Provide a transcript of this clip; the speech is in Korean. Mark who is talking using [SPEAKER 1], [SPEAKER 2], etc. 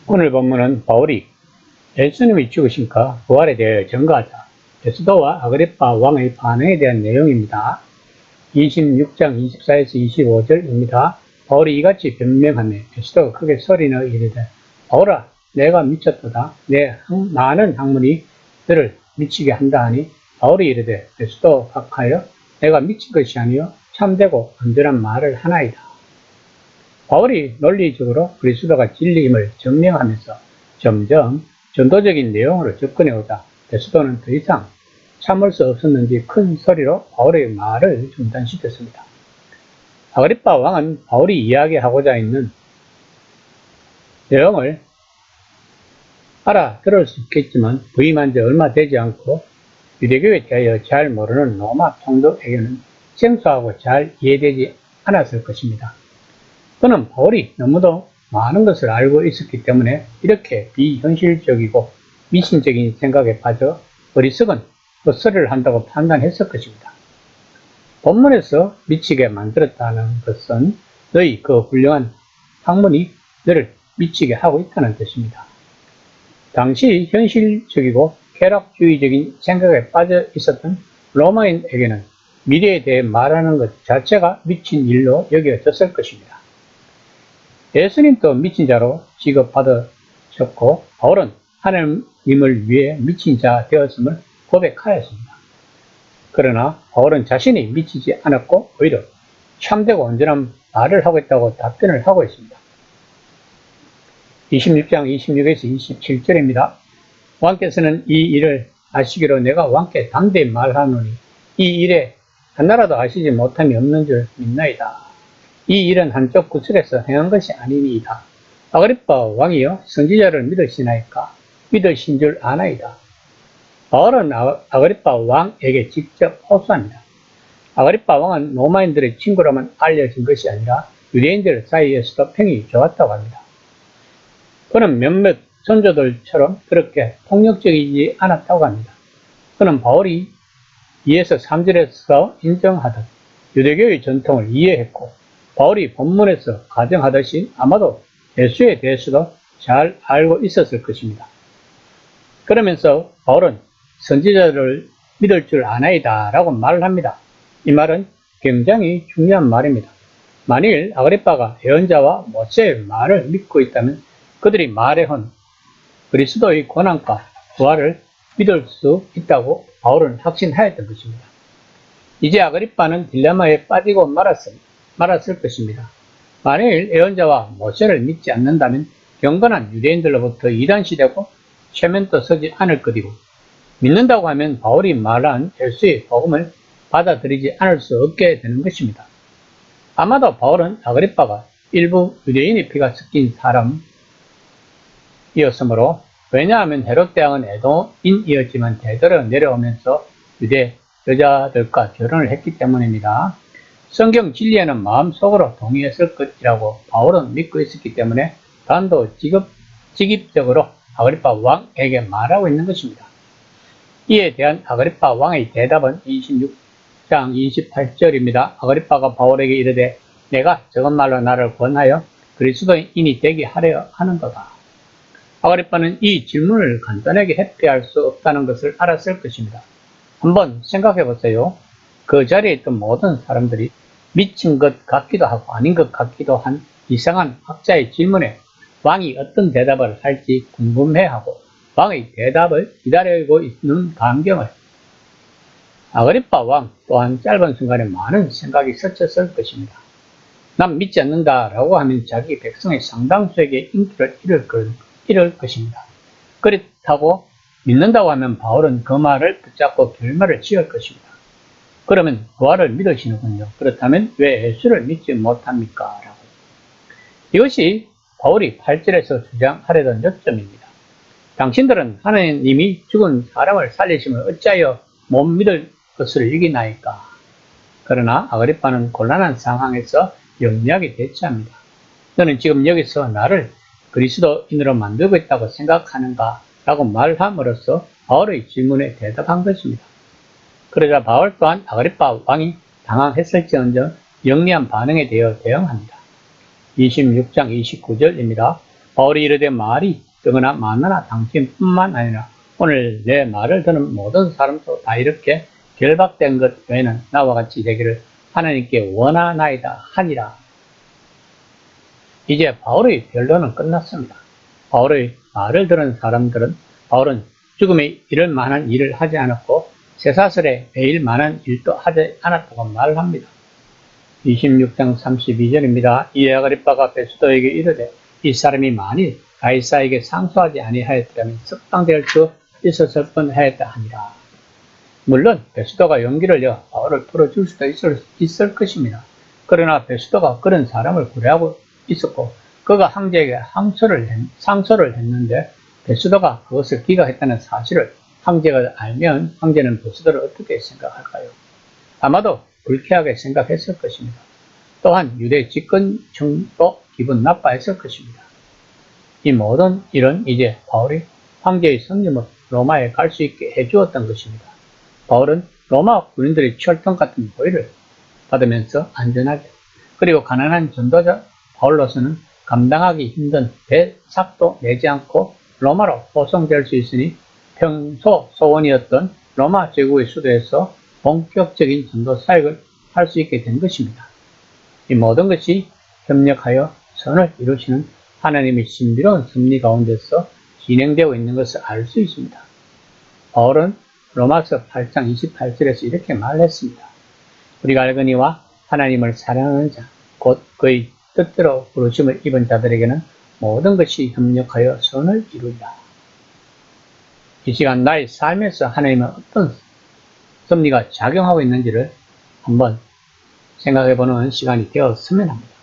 [SPEAKER 1] 오늘 본문은 바울이 예수님이 죽으신가 부활에 대해 증거하자 베스도와 아그리파 왕의 반응에 대한 내용입니다. 26장 24에서 25절입니다. 바울이 이같이 변명하며 베스도가 크게 소리내어 이르되 바울아 내가 미쳤도다. 내 많은 학문이 너를 미치게 한다 하니 바울이 이르되 베스도 각하여 내가 미친 것이 아니요 참되고 온전한 말을 하나이다. 바울이 논리적으로 그리스도가 진리임을 증명하면서 점점 전도적인 내용으로 접근해 오자 베스도는 더 이상 참을 수 없었는지 큰 소리로 바울의 말을 중단시켰습니다. 아그리파 왕은 바울이 이야기하고자 있는 내용을 알아들을 수 있겠지만 부임한 지 얼마 되지 않고 유대교에 대하여 잘 모르는 로마 총독에게는 생소하고 잘 이해되지 않았을 것입니다. 그는 바울이 너무도 많은 것을 알고 있었기 때문에 이렇게 비현실적이고 미신적인 생각에 빠져 어리석은 헛소리를 한다고 판단했을 것입니다. 본문에서 미치게 만들었다는 것은 너희 그 훌륭한 학문이 너를 미치게 하고 있다는 뜻입니다. 당시 현실적이고 쾌락주의적인 생각에 빠져 있었던 로마인에게는 미래에 대해 말하는 것 자체가 미친 일로 여겨졌을 것입니다. 예수님도 미친 자로 취급받으셨고 바울은 하나님을 위해 미친 자 되었음을 고백하였습니다. 그러나 바울은 자신이 미치지 않았고 오히려 참되고 온전한 말을 하고 있다고 답변을 하고 있습니다. 26장 26에서 27절입니다. 왕께서는 이 일을 아시기로 내가 왕께 담대히 말하노니 이 일에 하나라도 아시지 못함이 없는 줄 믿나이다. 이 일은 한쪽 구슬에서 행한 것이 아니니이다. 아그리파 왕이여 선지자를 믿으시나이까? 믿으신 줄 아나이다. 바울은 아그리파 왕에게 직접 호소합니다. 아그리파 왕은 로마인들의 친구로만 알려진 것이 아니라 유대인들 사이에서도 평이 좋았다고 합니다. 그는 몇몇 선조들처럼 그렇게 폭력적이지 않았다고 합니다. 그는 바울이 2에서 3절에서 인정하듯 유대교의 전통을 이해했고 바울이 본문에서 가정하듯이 아마도 예수에 대해서도 잘 알고 있었을 것입니다. 그러면서 바울은 선지자를 믿을 줄 아나이다 라고 말을 합니다. 이 말은 굉장히 중요한 말입니다. 만일 아그리파가 예언자와 모세의 말을 믿고 있다면 그들이 말해온 그리스도의 고난과 부활을 믿을 수 있다고 바울은 확신하였던 것입니다. 이제 아그리파는 딜레마에 빠지고 말았을 것입니다. 만일 예언자와 모세를 믿지 않는다면 경건한 유대인들로부터 이단시되고 체면도 서지 않을 것이고 믿는다고 하면 바울이 말한 예수의 복음을 받아들이지 않을 수 없게 되는 것입니다. 아마도 바울은 아그리파가 일부 유대인의 피가 섞인 사람이었으므로 왜냐하면 헤롯 대왕은 에돔인이었지만 대대로 내려오면서 유대 여자들과 결혼을 했기 때문입니다. 성경 진리에는 마음속으로 동의했을 것이라고 바울은 믿고 있었기 때문에 단도직입적으로 아그리파 왕에게 말하고 있는 것입니다. 이에 대한 아그리파 왕의 대답은 26장 28절입니다. 아그리파가 바울에게 이르되 내가 저것말로 나를 권하여 그리스도인이 되게 하려 하는도다. 아그리파는 이 질문을 간단하게 회피할 수 없다는 것을 알았을 것입니다. 한번 생각해 보세요. 그 자리에 있던 모든 사람들이 미친 것 같기도 하고 아닌 것 같기도 한 이상한 학자의 질문에 왕이 어떤 대답을 할지 궁금해하고 왕의 대답을 기다리고 있는 광경을 아그리파 왕 또한 짧은 순간에 많은 생각이 스쳤을 것입니다. 난 믿지 않는다 라고 하면 자기 백성의 상당수에게 인기를 잃을 것입니다. 그렇다고 믿는다고 하면 바울은 그 말을 붙잡고 결말을 지을 것입니다. 그러면 부활을 믿으시는군요. 그렇다면 왜 예수를 믿지 못합니까? 라고. 이것이 바울이 8절에서 주장하려던 요점입니다. 당신들은 하나님이 죽은 사람을 살리심을 어찌하여 못 믿을 것을 여기나이까? 그러나 아그리파는 곤란한 상황에서 영리하게 대처합니다. 너는 지금 여기서 나를 그리스도인으로 만들고 있다고 생각하는가? 라고 말함으로써 바울의 질문에 대답한 것입니다. 그러자 바울 또한 아그리파 왕이 당황했을지언정 영리한 반응에 대해 대응합니다. 26장 29절입니다. 바울이 이르되 말이 뜨거나 많으나 당신뿐만 아니라 오늘 내 말을 듣는 모든 사람도 다 이렇게 결박된 것 외에는 나와 같이 되기를 하나님께 원하나이다 하니라. 이제 바울의 변론은 끝났습니다. 바울의 말을 들은 사람들은 바울은 죽음에 이를 만한 일을 하지 않았고 쇠사슬에 매일 만한 일도 하지 않았다고 말을 합니다. 26장 32절입니다. 이에 아그리빠가 베스도에게 이르되 이 사람이 만일 가이사에게 상소하지 아니하였더라면 석방될 수 있었을 뻔하였다 하니라. 물론 베스도가 용기를 내어 바울을 풀어줄 수도 있을 것입니다. 그러나 베스도가 그런 사람을 구려하고 있었고 그가 황제에게 상소를 했는데 베스도가 그것을 기각했다는 사실을 황제가 알면 황제는 베스도를 어떻게 생각할까요? 아마도 불쾌하게 생각했을 것입니다. 또한 유대 집권층도 기분 나빠했을 것입니다. 이 모든 일은 이제 바울이 황제의 성님으로 로마에 갈 수 있게 해주었던 것입니다. 바울은 로마 군인들의 철통 같은 보위를 받으면서 안전하게 그리고 가난한 전도자 바울로서는 감당하기 힘든 배삭도 내지 않고 로마로 호송될 수 있으니 평소 소원이었던 로마 제국의 수도에서 본격적인 전도 사역을 할 수 있게 된 것입니다. 이 모든 것이 협력하여 선을 이루시는 하나님의 신비로운 섭리 가운데서 진행되고 있는 것을 알 수 있습니다. 바울은 로마서 8장 28절에서 이렇게 말했습니다. 우리가 알거니와 하나님을 사랑하는 자, 곧 그의 뜻대로 부르심을 입은 자들에게는 모든 것이 협력하여 선을 이루리라. 이 시간 나의 삶에서 하나님은 어떤 섭리가 작용하고 있는지를 한번 생각해보는 시간이 되었으면 합니다.